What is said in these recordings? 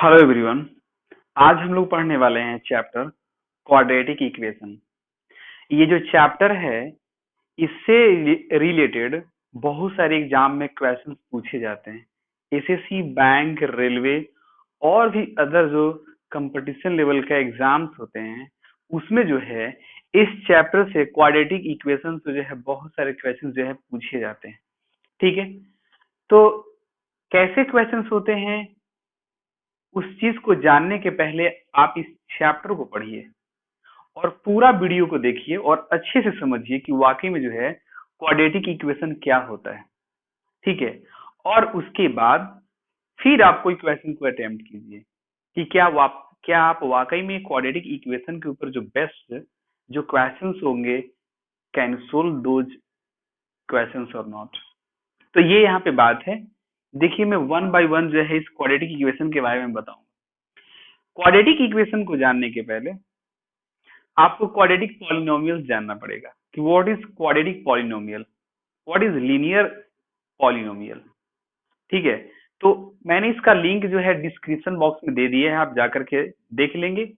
Hello everyone. आज हम लोग पढ़ने वाले हैं चैप्टर क्वाड्रेटिक इक्वेशन। ये जो चैप्टर है इससे रिलेटेड बहुत सारे एग्जाम में क्वेश्चंस पूछे जाते हैं। एसएससी, बैंक, रेलवे और भी अदर जो कंपटीशन लेवल का एग्जाम्स होते हैं उसमें जो है इस चैप्टर से क्वाड्रेटिक इक्वेशन से जो है बहुत सारे क्वेश्चन जो है पूछे जाते हैं। ठीक है, तो कैसे क्वेश्चंस होते हैं उस चीज को जानने के पहले आप इस चैप्टर को पढ़िए और पूरा वीडियो को देखिए और अच्छे से समझिए कि वाकई में जो है क्वाड्रेटिक इक्वेशन क्या होता है। ठीक है, और उसके बाद फिर आप कोई क्वेश्चन को अटेम्प्ट कीजिए कि क्या आप वाकई में क्वाड्रेटिक इक्वेशन के ऊपर जो बेस्ट जो क्वेश्चंस होंगे कैन सोल्व दोज क्वेश्चंस और नॉट। तो ये यहाँ पे बात है। देखिए, मैं वन बाय वन जो है इस क्वाड्रेटिक इक्वेशन के बारे में बताऊंगा। क्वाड्रेटिक इक्वेशन को जानने के पहले आपको क्वाड्रेटिक पॉलिनोमियल जानना पड़ेगा कि what is quadratic polynomial, what is linear polynomial. ठीक है, तो मैंने इसका लिंक जो है डिस्क्रिप्शन बॉक्स में दे दिया है, आप जाकर के देख लेंगे,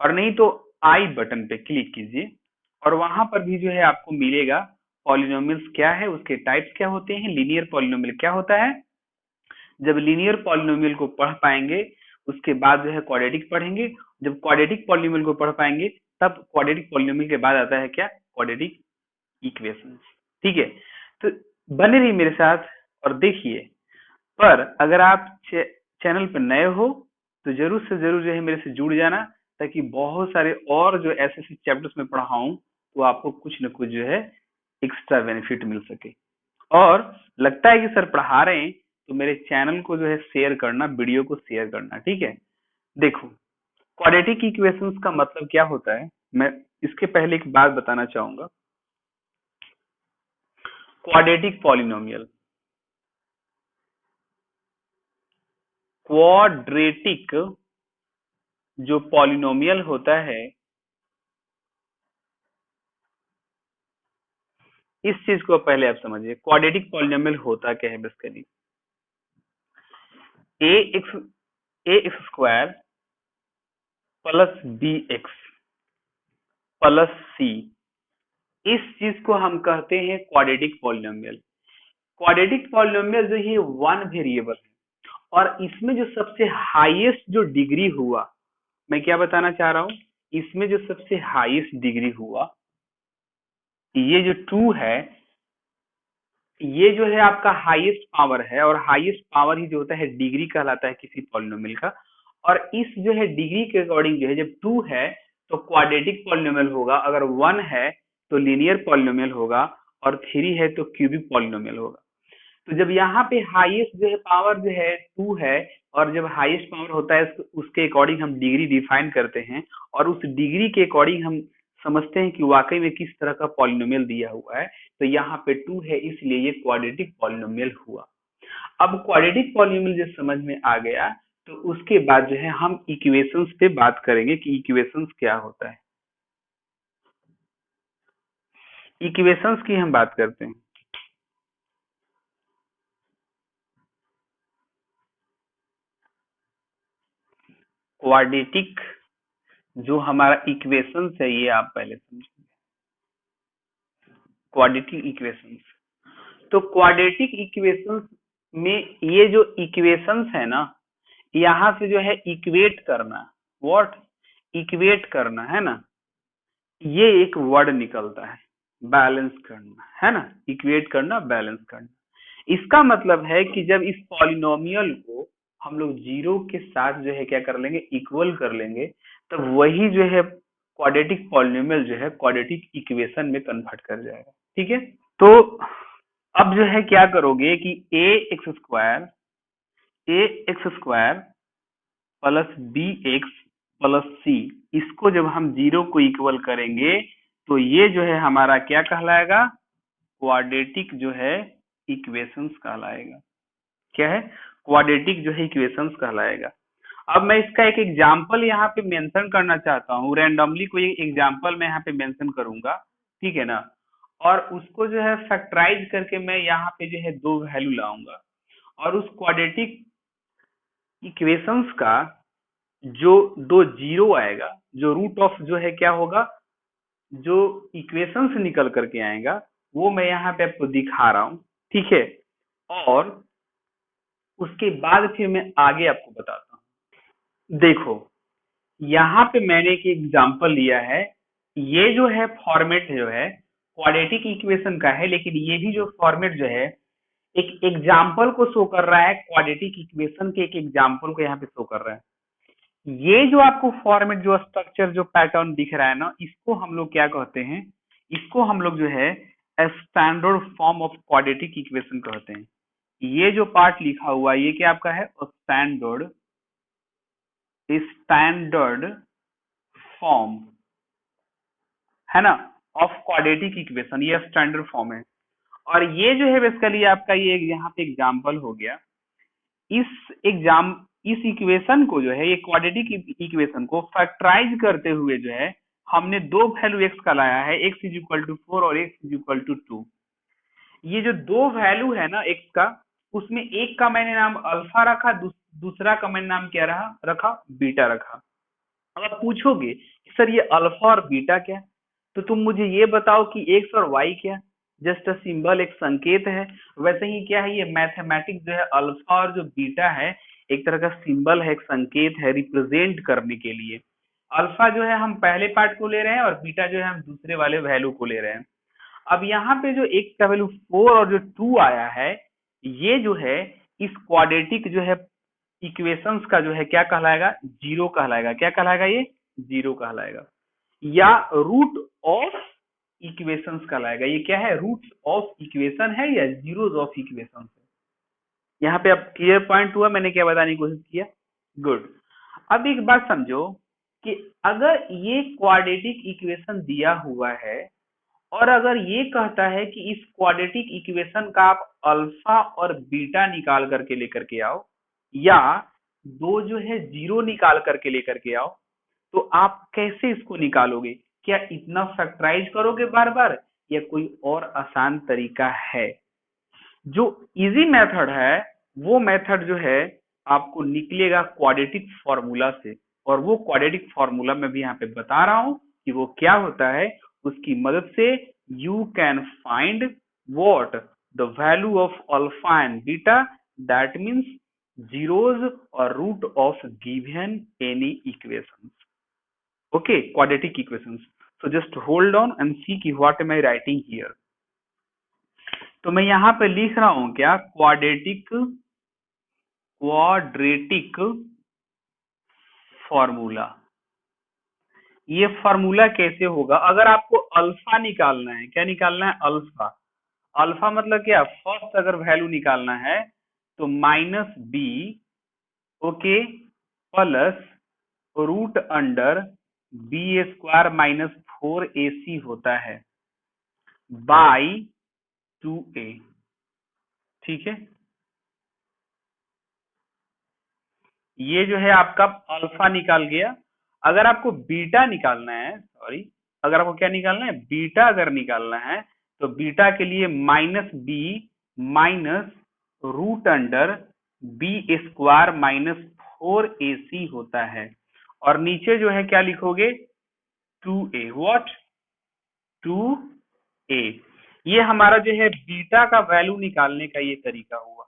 और नहीं तो आई बटन पे क्लिक कीजिए और वहां पर भी जो है आपको मिलेगा पॉलिनोमियल्स क्या है, उसके टाइप्स क्या होते हैं, लीनियर पॉलिनोमियल क्या होता है। जब लीनियर पॉलिनोमियल को पढ़ पाएंगे उसके बाद जो है क्वाड्रेटिक पढ़ेंगे। जब क्वाड्रेटिक पॉलिनोमियल को पढ़ पाएंगे तब क्वाड्रेटिक पॉलिनोमियल के बाद आता है क्या, क्वाड्रेटिक इक्वेशन। ठीक है, तो बने रहिए मेरे साथ और देखिए। पर अगर आप चैनल पर नए हो तो जरूर से जरूर जो है मेरे से जुड़ जाना, ताकि बहुत सारे और जो ऐसे ऐसे चैप्टर्स में पढ़ाऊं तो आपको कुछ न कुछ जो है एक्स्ट्रा बेनिफिट मिल सके। और लगता है कि सर पढ़ा रहे हैं तो मेरे चैनल को जो है शेयर करना, वीडियो को शेयर करना। ठीक है, देखो क्वाड्रेटिक इक्वेशंस का मतलब क्या होता है, मैं इसके पहले एक बात बताना चाहूंगा। क्वाड्रेटिक पॉलिनोमियल, क्वाड्रेटिक जो पॉलिनोमियल होता है, इस चीज को पहले आप समझिए। क्वाड्रेटिक पॉलिनोमियल होता क्या है basically, a x square plus b x plus c, इस चीज को हम कहते हैं क्वाड्रेटिक पॉलिनोमियल। क्वाड्रेटिक पॉलिनोमियल जो है वन वेरिएबल है और इसमें जो सबसे हाईएस्ट जो डिग्री हुआ, मैं क्या बताना चाह रहा हूं, इसमें जो सबसे हाईएस्ट डिग्री हुआ, ये जो टू है, ये जो है आपका हाईएस्ट पावर है और हाईएस्ट पावर ही जो होता है डिग्री कहलाता है किसी पॉलिनोमियल का। और इस जो है डिग्री के अकॉर्डिंग जो है, जब टू है तो क्वाड्रेटिक पॉलिनोमियल होगा, अगर वन है तो लीनियर पॉलिनोमियल होगा और थ्री है तो क्यूबिक पॉलिनोमियल होगा। तो जब यहाँ पे हाईएस्ट जो है पावर जो है टू है, और जब हाईएस्ट पावर होता है उसके अकॉर्डिंग हम डिग्री डिफाइन करते हैं और उस डिग्री के अकॉर्डिंग हम समझते हैं कि वाकई में किस तरह का पॉलिनोमियल दिया हुआ है। तो यहाँ पे टू है इसलिए ये क्वाड्रेटिक पॉलिनोमियल हुआ। अब क्वाड्रेटिक पॉलिनोमियल जब समझ में आ गया तो उसके बाद जो है हम इक्वेशंस पे बात करेंगे कि इक्वेशंस क्या होता है। इक्वेशंस की हम बात करते हैं। क्वाड्रेटिक जो हमारा इक्वेशंस है ये आप पहले समझिए, क्वाड्रेटिक इक्वेशंस। तो क्वाड्रेटिक इक्वेशंस में ये जो इक्वेशंस है ना, यहाँ से जो है इक्वेट करना, व्हाट, इक्वेट करना है ना, ये एक वर्ड निकलता है, बैलेंस करना है ना, इक्वेट करना, बैलेंस करना। इसका मतलब है कि जब इस पॉलिनोमियल को हम लोग जीरो के साथ जो है क्या कर लेंगे, इक्वल कर लेंगे, तब वही जो है क्वाड्रेटिक पॉलिनोमियल जो है क्वाड्रेटिक इक्वेशन में कन्वर्ट कर जाएगा। ठीक है, तो अब जो है क्या करोगे कि a x square plus b x plus c, इसको जब हम जीरो को इक्वल करेंगे तो ये जो है हमारा क्या कहलाएगा, क्वाड्रेटिक जो है इक्वेशंस कहलाएगा। क्या है, क्वाड्रेटिक जो है इक्वेशंस कहलाएगा। अब मैं इसका एक एग्जांपल यहाँ पे मेंशन करना चाहता हूँ, रैंडमली कोई एग्जांपल मैं यहाँ पे मेंशन करूंगा। ठीक है ना, और उसको जो है फैक्टराइज करके मैं यहाँ पे जो है दो वैल्यू लाऊंगा और उस क्वाड्रेटिक इक्वेशंस का जो दो जीरो आएगा, जो रूट ऑफ जो है क्या होगा, जो इक्वेशन से निकल करके आएगा वो मैं यहाँ पे आपको दिखा रहा हूँ, ठीक है। और उसके बाद फिर मैं आगे आपको बताता हूँ। देखो, यहाँ पे मैंने एक एग्जांपल लिया है। ये जो है फॉर्मेट जो है क्वाड्रेटिक इक्वेशन का है, लेकिन ये भी जो फॉर्मेट जो है एक एग्जांपल को शो कर रहा है, क्वाड्रेटिक इक्वेशन के एक एग्जांपल को यहाँ पे शो कर रहा है। ये जो आपको फॉर्मेट, जो स्ट्रक्चर, जो पैटर्न दिख रहा है ना, इसको हम लोग क्या कहते हैं, इसको हम लोग जो है standard form of quadratic equation कहते हैं। ये जो पार्ट लिखा हुआ है ये क्या आपका है, स्टैंडर्ड स्टैंडर्ड फॉर्म है ना ऑफ क्वाड्रेटिक इक्वेशन, ये स्टैंडर्ड फॉर्म है। और ये जो है बेसिकली आपका ये यहाँ पे एग्जांपल हो गया। इस इक्वेशन को जो है, ये क्वाड्रेटिक इक्वेशन को फैक्टराइज करते हुए जो है हमने दो वैल्यू एक्स का लाया है, x इज इक्वल टू 4 और x इज इक्वल टू 2। ये जो दो वैल्यू है ना x का, उसमें एक का मैंने नाम अल्फा रखा, दूसरा का मैंने नाम क्या रखा, बीटा रखा। अब आप पूछोगे सर ये अल्फा और बीटा क्या, तो तुम मुझे ये बताओ कि एक्स और वाई क्या, जस्ट अ सिंबल, एक संकेत है। वैसे ही क्या है, ये मैथमेटिक्स जो है अल्फा और जो बीटा है एक तरह का सिंबल है, एक संकेत है रिप्रेजेंट करने के लिए। अल्फा जो है हम पहले पार्ट को ले रहे हैं और बीटा जो है हम दूसरे वाले वैल्यू को ले रहे हैं। अब यहाँ पे जो एक्स का वैल्यू 4 और जो 2 आया है, ये जो है इस क्वाड्रेटिक जो है इक्वेशंस का जो है क्या कहलाएगा, जीरो कहलाएगा। क्या कहलाएगा, ये जीरो कहलाएगा, या रूट ऑफ इक्वेशंस कहलाएगा। ये क्या है, रूट ऑफ इक्वेशन है या जीरोस ऑफ इक्वेशन है। यहाँ पे अब क्लियर पॉइंट हुआ, मैंने क्या बताने की कोशिश किया, गुड। अब एक बात समझो कि अगर ये क्वाड्रेटिक इक्वेशन दिया हुआ है और अगर ये कहता है कि इस क्वाड्रेटिक इक्वेशन का आप अल्फा और बीटा निकाल करके लेकर के आओ, या दो जो है जीरो निकाल करके लेकर के आओ, तो आप कैसे इसको निकालोगे? क्या इतना फैक्टराइज करोगे बार बार, या कोई और आसान तरीका है? जो इजी मेथड है वो मेथड जो है आपको निकलेगा क्वाड्रेटिक फॉर्मूला से, और वो क्वाड्रेटिक फॉर्मूला मैं भी यहाँ पे बता रहा हूँ कि वो क्या होता है। उसकी मदद से you can find what, the value of alpha and beta, that means zeros और root of given any equation. Okay, quadratic equations. So just hold on and see कि what am I writing here। तो मैं यहाँ पे लिख रहा हूँ क्या, क्वाड्रेटिक फॉर्मूला। ये फॉर्मूला कैसे होगा, अगर आपको अल्फा निकालना है, क्या निकालना है, अल्फा। अल्फा मतलब क्या, फर्स्ट अगर वैल्यू निकालना है तो minus B, okay, plus root under B square minus 4ac होता है बाई 2a, ठीक है। ये जो है आपका अल्फा निकाल गया। अगर आपको बीटा निकालना है, सॉरी, अगर आपको क्या निकालना है, बीटा अगर निकालना है, तो बीटा के लिए minus B minus root under B square minus 4ac होता है, और नीचे जो है क्या लिखोगे, 2a, व्हाट, 2a। ये हमारा जो है बीटा का वैल्यू निकालने का ये तरीका हुआ,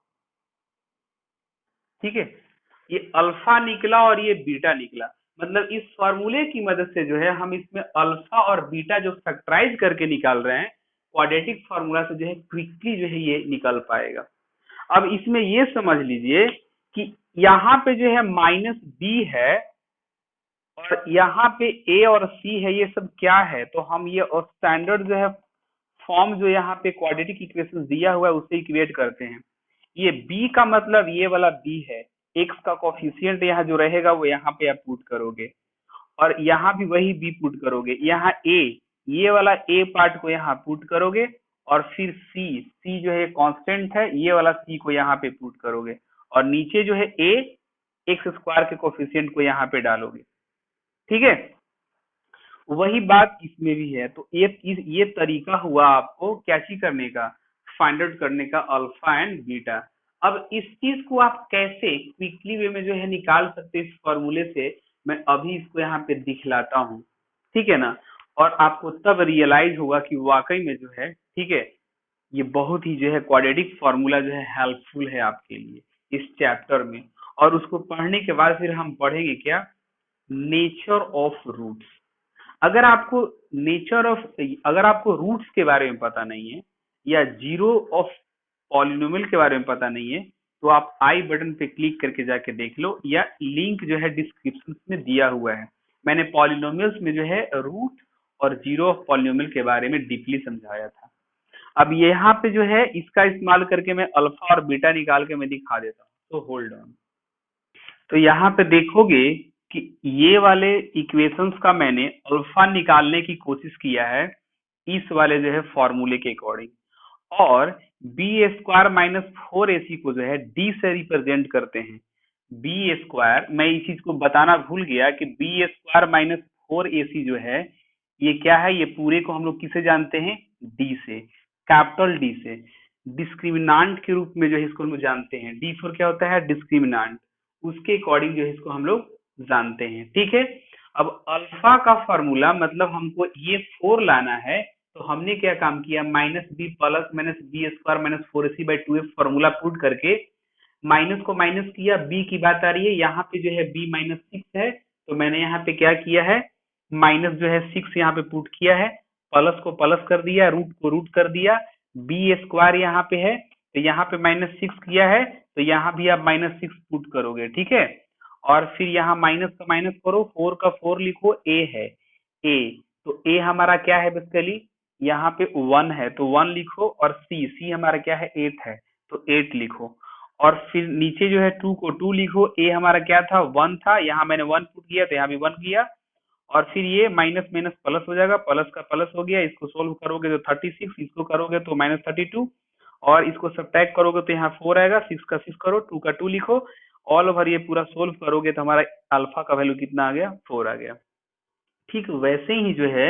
ठीक है। ये अल्फा निकला और ये बीटा निकला, मतलब इस फॉर्मूले की मदद से जो है हम इसमें अल्फा और बीटा जो फैक्टराइज करके निकाल रहे हैं, क्वाड्रेटिक फॉर्मूला से जो है क्विकली जो है ये निकल पाएगा। अब इसमें ये समझ लीजिए कि यहाँ पे जो है माइनस बी है और यहाँ पे ए और सी है, ये सब क्या है, तो हम ये स्टैंडर्ड जो है फॉर्म जो यहाँ पे क्वाड्रेटिक इक्वेशन दिया हुआ है उससे इक्वेट करते हैं। ये b का मतलब ये वाला b है, x का कोफिशिएंट यहाँ जो रहेगा वो यहाँ पे आप पुट करोगे, और यहाँ भी वही b पुट करोगे। यहाँ a, ये वाला a पार्ट को यहाँ पुट करोगे, और फिर c जो है कांस्टेंट है, ये वाला c को यहाँ पे पुट करोगे, और नीचे जो है a, एक्स स्क्वायर के कोफिशिएंट को यहाँ पे डालोगे, ठीक है। वही बात इसमें भी है। तो ये तरीका हुआ आपको क्या चीज करने का, फाइंड आउट करने का, अल्फा एंड बीटा। अब इस चीज को आप कैसे क्विकली वे में जो है निकाल सकते हैं इस फॉर्मूले से, मैं अभी इसको यहाँ पे दिखलाता हूँ, ठीक है ना। और आपको तब रियलाइज होगा कि वाकई में जो है, ठीक है, ये बहुत ही जो है क्वाड्रेटिक फॉर्मूला जो है हेल्पफुल है आपके लिए इस चैप्टर में। और उसको पढ़ने के बाद फिर हम पढ़ेंगे क्या, नेचर ऑफ रूट्स। अगर आपको नेचर ऑफ अगर आपको रूट्स के बारे में पता नहीं है या जीरो ऑफ पॉलिनोमियल के बारे में पता नहीं है, तो आप आई बटन पे क्लिक करके जाके देख लो, या लिंक जो है डिस्क्रिप्शन में दिया हुआ है। मैंने पॉलिनोमियल्स में जो है रूट और जीरो ऑफ पॉलिनोमियल के बारे में डीपली समझाया था। अब यहाँ पे जो है इसका इस्तेमाल करके मैं अल्फा और बीटा निकाल के मैं दिखा देता हूँ, तो होल्ड ऑन। तो यहाँ पे देखोगे कि ये वाले इक्वेशंस का मैंने अल्फा निकालने की कोशिश किया है इस वाले जो है फॉर्मूले के अकॉर्डिंग, और बी स्क्वायर माइनस फोर ए सी को जो है डी से रिप्रेजेंट करते हैं। बी स्क्वायर, मैं इस चीज को बताना भूल गया कि बी स्क्वायर माइनस फोर ए सी जो है ये क्या है, ये पूरे को हम लोग किसे जानते हैं, डी से, कैपिटल डी से। डिस्क्रिमिनांट के रूप में जो है इसको हम लोग जानते हैं, डी फोर क्या होता है, डिस्क्रिमिनांट, उसके अकॉर्डिंग जो है इसको हम लोग जानते हैं, ठीक है। अब अल्फा का फॉर्मूला मतलब हमको ये फोर लाना है, तो हमने क्या काम किया, minus B plus minus B square minus four C by two F formula put करके माइनस को माइनस किया। बी की बात आ रही है, यहाँ पे जो है बी माइनस सिक्स है, तो मैंने यहाँ पे क्या किया है, माइनस जो है सिक्स यहाँ पे पुट किया है, प्लस को प्लस कर दिया, रूट को रूट कर दिया। बी स्क्वायर यहाँ पे है, तो यहाँ पे माइनस सिक्स किया है, तो यहाँ भी आप माइनस सिक्स पुट करोगे, ठीक है। और फिर यहाँ माइनस का माइनस करो, फोर का फोर लिखो, ए है, ए, तो ए हमारा क्या है बेसिकली, यहाँ पे वन है तो वन लिखो, और सी, सी हमारा क्या है, एट है, तो एट लिखो। और फिर नीचे जो है टू को टू लिखो, ए हमारा क्या था, वन था, यहाँ मैंने वन पुट किया तो यहाँ भी वन किया। और फिर ये माइनस माइनस प्लस हो जाएगा, प्लस का प्लस हो गया, इसको सोल्व करोगे तो 36, इसको करोगे तो माइनस 32, और इसको सब्ट्रैक्ट करोगे तो यहाँ 4 आएगा, 6 का 6 करो, 2 का 2 लिखो, ऑल ओवर ये पूरा सोल्व करोगे तो हमारा अल्फा का वैल्यू कितना आ गया, 4 आ गया। ठीक वैसे ही जो है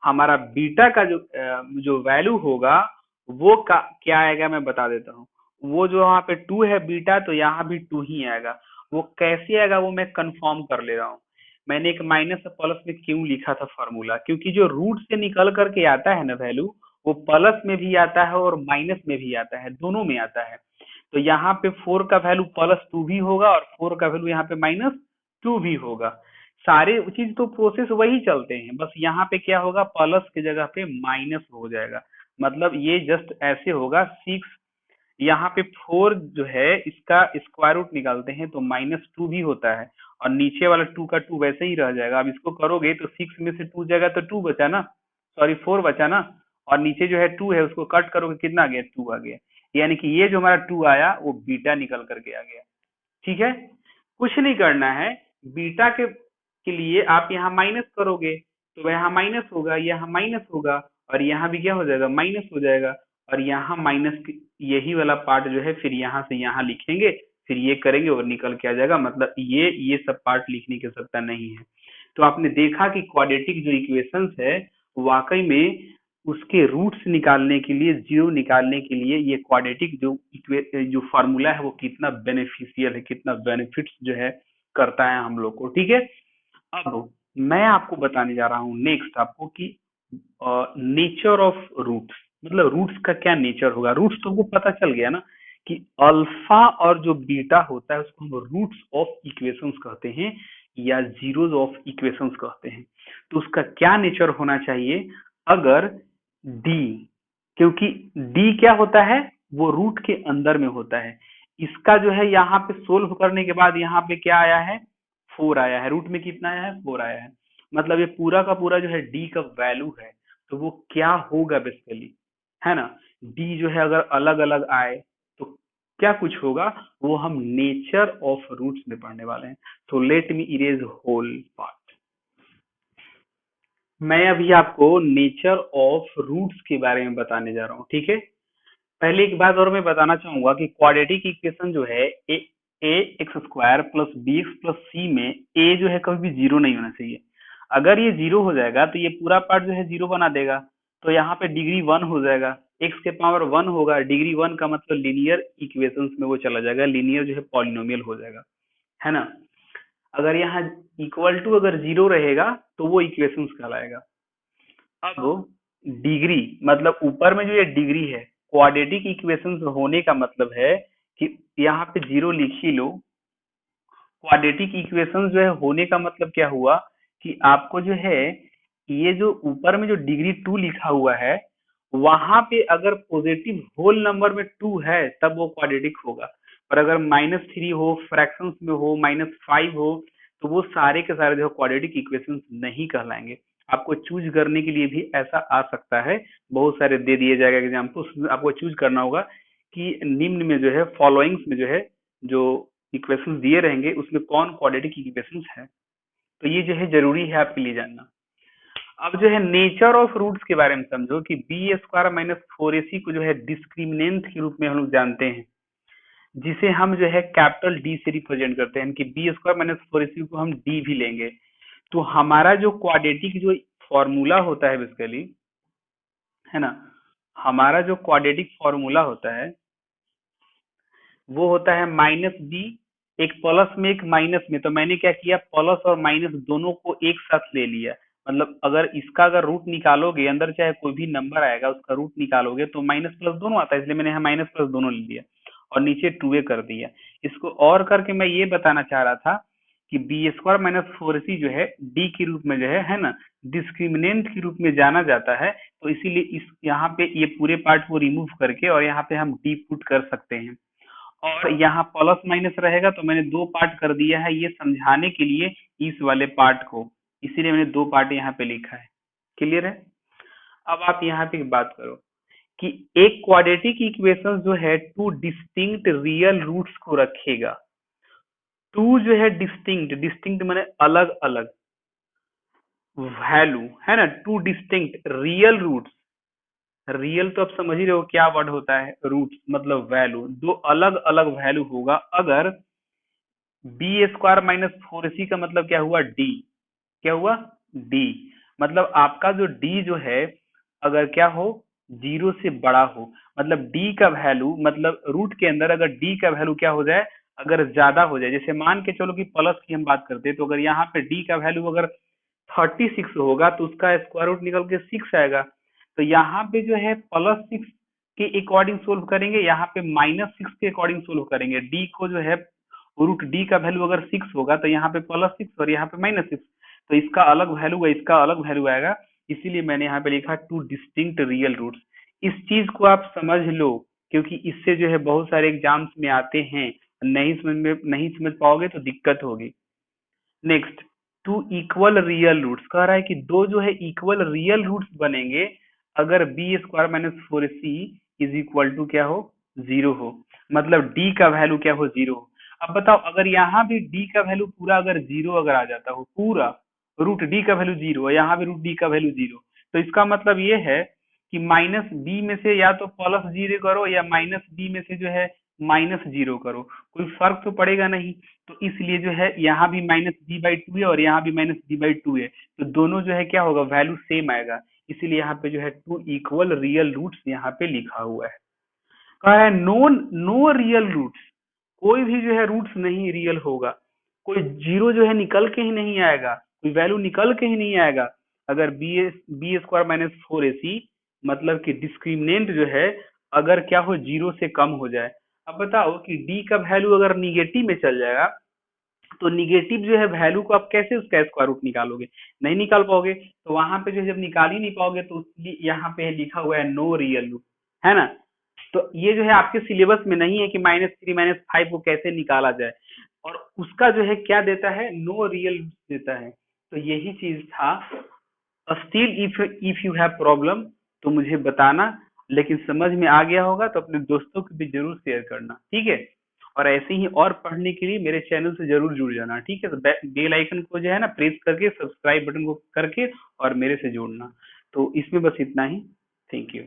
हमारा बीटा का जो वैल्यू होगा वो क्या आएगा, मैं बता देता हूँ। वो जो वहाँ पे 2 है बीटा, तो यहाँ भी 2 ही आएगा। वो कैसे आएगा वो मैं कंफर्म कर ले रहा हूँ। मैंने एक माइनस और प्लस में क्यों लिखा था फॉर्मूला, क्योंकि जो रूट से निकल करके आता है ना वैल्यू, वो प्लस में भी आता है और माइनस में भी आता है, दोनों में आता है। तो यहाँ पे 4 का वैल्यू प्लस 2 भी होगा और 4 का वैल्यू यहाँ पे माइनस 2 भी होगा। सारे चीज तो प्रोसेस वही चलते हैं, बस यहाँ पे क्या होगा, प्लस की जगह पे माइनस हो जाएगा। मतलब ये जस्ट ऐसे होगा, 6, यहाँ पे 4 जो है इसका स्क्वायर रूट निकालते हैं तो माइनस 2 भी होता है, और नीचे वाला 2 का 2 वैसे ही रह जाएगा। अब इसको करोगे तो 6 में से 2 जाएगा तो 2 बचा ना, सॉरी 4 बचा ना, और नीचे जो है 2 है उसको कट करोगे कितना आ गया, 2 आ गया। यानी कि ये जो हमारा 2 आया वो बीटा निकल करके आ गया, ठीक है। कुछ नहीं करना है, बीटा के लिए आप यहाँ माइनस करोगे तो यहाँ माइनस होगा, यहाँ माइनस होगा, और यहाँ भी क्या हो जाएगा, माइनस हो जाएगा, और यहाँ माइनस यही वाला पार्ट जो है फिर यहाँ से यहाँ लिखेंगे, फिर ये करेंगे और निकल के आ जाएगा। मतलब ये सब पार्ट लिखने की आवश्यकता नहीं है। तो आपने देखा कि क्वाड्रेटिक जो इक्वेशंस है वाकई में उसके रूट्स निकालने के लिए, जीरो निकालने के लिए ये क्वाड्रेटिक जो फार्मूला है वो कितना बेनिफिशियल है, कितना बेनिफिट्स जो है करता है हम लोग को, ठीक है। अब मैं आपको बताने जा रहा हूँ नेक्स्ट आपको कि नेचर ऑफ रूट्स, मतलब रूट्स का क्या नेचर होगा। रूट्स तो आपको पता चल गया ना कि अल्फा और जो बीटा होता है उसको हम रूट्स ऑफ इक्वेशंस कहते हैं या जीरोस ऑफ इक्वेशंस कहते हैं। तो उसका क्या नेचर होना चाहिए, अगर डी, क्योंकि डी क्या होता है, वो रूट के अंदर में होता है। इसका जो है यहाँ पे सोल्व करने के बाद यहाँ पे क्या आया है, 4 आया है, रूट में कितना आया है, 4 आया है। मतलब ये पूरा का पूरा जो है डी का वैल्यू है, तो वो क्या होगा बेसिकली, है ना। डी जो है अगर अलग अलग आए तो क्या कुछ होगा, वो हम नेचर ऑफ रूट्स में पढ़ने वाले हैं। तो let me erase whole part. मैं अभी आपको नेचर ऑफ रूट्स के बारे में बताने जा रहा हूँ, ठीक है। पहले एक बात और मैं बताना चाहूंगा कि क्वाड्रेटिक इक्वेशन जो है a x square plus b x plus c में ए जो है कभी भी जीरो नहीं होना चाहिए। अगर ये जीरो हो जाएगा तो ये पूरा पार्ट जो है जीरो बना देगा, तो यहाँ पे डिग्री 1 हो जाएगा, एक्स के पावर 1 होगा, डिग्री 1 का मतलब लीनियर इक्वेशंस में वो चला जाएगा, लीनियर जो है पॉलिनोमियल हो जाएगा, है ना। अगर यहाँ इक्वल टू अगर जीरो रहेगा तो वो इक्वेशंस कहलाएगा। अब डिग्री मतलब ऊपर में जो ये डिग्री है, क्वाड्रेटिक इक्वेशंस होने का मतलब है कि यहाँ पे जीरो लिख ही लो। क्वाड्रेटिक इक्वेशन जो है होने का मतलब क्या हुआ कि आपको जो है ये जो ऊपर में जो डिग्री टू लिखा हुआ है वहां पे अगर पॉजिटिव होल नंबर में टू है तब वो क्वाड्रेटिक होगा। और अगर -3 हो, फ्रैक्शंस में हो, -5 हो, तो वो सारे के सारे जो क्वाड्रेटिक इक्वेशन नहीं कहलाएंगे। आपको चूज करने के लिए भी ऐसा आ सकता है, बहुत सारे दे दिए जाएगा एग्जाम्पल, उसमें आपको चूज करना होगा कि निम्न में जो है फॉलोइंग्स में जो है जो इक्वेशंस दिए रहेंगे उसमें कौन क्वाड्रेटिक इक्वेशंस है। तो ये जो है जरूरी है आपके लिए जानना। अब जो है नेचर ऑफ रूट्स के बारे में समझो कि बी स्क्वायर माइनस 4ac को जो है डिस्क्रिमिनेंट के रूप में हम लोग जानते हैं, जिसे हम जो है कैपिटल डी से रिप्रेजेंट करते हैं कि बी स्क्वायर माइनस 4ac को हम डी भी लेंगे। तो हमारा जो क्वाड्रेटिक जो फॉर्मूला होता है बेसिकली, है ना, हमारा जो क्वाड्रेटिक फॉर्मूला होता है वो होता है -b, एक प्लस में एक माइनस में। तो मैंने क्या किया, प्लस और माइनस दोनों को एक साथ ले लिया। मतलब अगर इसका अगर रूट निकालोगे, अंदर चाहे कोई भी नंबर आएगा उसका रूट निकालोगे तो माइनस प्लस दोनों आता है, इसलिए मैंने यहाँ माइनस प्लस दोनों ले लिया और नीचे 2a कर दिया। इसको और करके मैं ये बताना चाह रहा था कि बी स्क्वायर माइनस 4ac जो है डी के रूप में जो है ना, डिस्क्रिमिनेंट के रूप में जाना जाता है। तो इसीलिए इस यहाँ पे ये पूरे पार्ट को रिमूव करके और यहाँ पे हम डी पुट कर सकते हैं। और यहाँ प्लस माइनस रहेगा तो मैंने दो पार्ट कर दिया है ये समझाने के लिए इस वाले पार्ट को, इसीलिए मैंने दो पार्ट यहाँ पे लिखा है। क्लियर है? अब आप यहाँ पे बात करो कि एक क्वाड्रेटिक इक्वेशन जो है टू डिस्टिंक्ट रियल रूट्स को रखेगा। टू जो है डिस्टिंक्ट, डिस्टिंक्ट माने अलग अलग वैल्यू, है ना, two distinct real roots. Real तो आप समझ ही रहे हो क्या वर्ड होता है, रूट मतलब वैल्यू, दो अलग अलग वैल्यू होगा अगर बी स्क्वायर माइनस 4ac का मतलब क्या हुआ, डी। क्या हुआ, डी। मतलब आपका जो डी जो है अगर क्या हो, जीरो से बड़ा हो, मतलब डी का वैल्यू, मतलब रूट के अंदर अगर डी का वैल्यू क्या हो जाए, अगर ज्यादा हो जाए, जैसे मान के चलो कि प्लस की हम बात करते हैं, तो अगर यहाँ पे डी का वैल्यू अगर 36 होगा तो उसका स्क्वायर रूट निकल के 6 आएगा। तो यहाँ पे जो है +6 के अकॉर्डिंग सोल्व करेंगे, यहाँ पे -6 के अकॉर्डिंग सोल्व करेंगे। डी को जो है रूट डी का वैल्यू अगर 6 होगा तो यहाँ पे +6 और यहाँ पे -6, तो इसका अलग वैल्यू है, इसका अलग वैल्यू आएगा। इसीलिए मैंने यहाँ पे लिखा टू डिस्टिंक्ट रियल रूट्स। इस चीज को आप समझ लो क्योंकि इससे जो है बहुत सारे एग्जाम्स में आते हैं, नहीं समझ पाओगे तो दिक्कत होगी। Next, two equal real roots कह रहा है कि दो जो है इक्वल रियल रूट्स बनेंगे अगर B square minus 4ac is equal to क्या हो, जीरो हो, मतलब डी का वैल्यू क्या हो, जीरो हो। अब बताओ अगर यहाँ भी डी का वैल्यू पूरा अगर जीरो अगर आ जाता हो, पूरा रूट डी का वैल्यू जीरो है, यहाँ भी रूट डी का वैल्यू जीरो, तो इसका मतलब ये है कि माइनस बी में से या तो प्लस जीरो करो या माइनस बी में से जो है माइनस जीरो करो, कोई फर्क तो पड़ेगा नहीं। तो इसलिए जो है यहाँ भी -b/2 है और यहाँ भी -b/2 है, तो दोनों जो है क्या होगा, वैल्यू सेम आएगा। इसीलिए यहाँ पे जो है टू इक्वल रियल रूट्स यहाँ पे लिखा हुआ है। कहा है नो रियल रूट्स, कोई भी जो है रूट्स नहीं रियल होगा, कोई जीरो जो है निकल के ही नहीं आएगा, कोई वैल्यू निकल के ही नहीं आएगा अगर बी स्क्वायर माइनस 4ac मतलब कि डिस्क्रिमिनेंट जो है अगर क्या हो, जीरो से कम हो जाए। अब बताओ कि डी का वैल्यू अगर निगेटिव में चल जाएगा तो निगेटिव जो है वैल्यू को आप कैसे उसका स्क्वायर रूट निकालोगे, नहीं निकाल पाओगे। तो वहां पे जो है जब निकाल ही नहीं पाओगे तो इसलिए यहाँ पे लिखा हुआ है नो रियल रूट, है ना। तो ये जो है आपके सिलेबस में नहीं है कि -3 -5 को कैसे निकाला जाए, और उसका जो है क्या देता है, नो रियल देता है। तो यही चीज था। Still if you have problem तो मुझे बताना, लेकिन समझ में आ गया होगा तो अपने दोस्तों को भी जरूर शेयर करना, ठीक है। और ऐसे ही और पढ़ने के लिए मेरे चैनल से जरूर जुड़ जाना, ठीक है। तो बेल आइकन को जो है ना प्रेस करके, सब्सक्राइब बटन को करके और मेरे से जोड़ना। तो इसमें बस इतना ही। Thank you.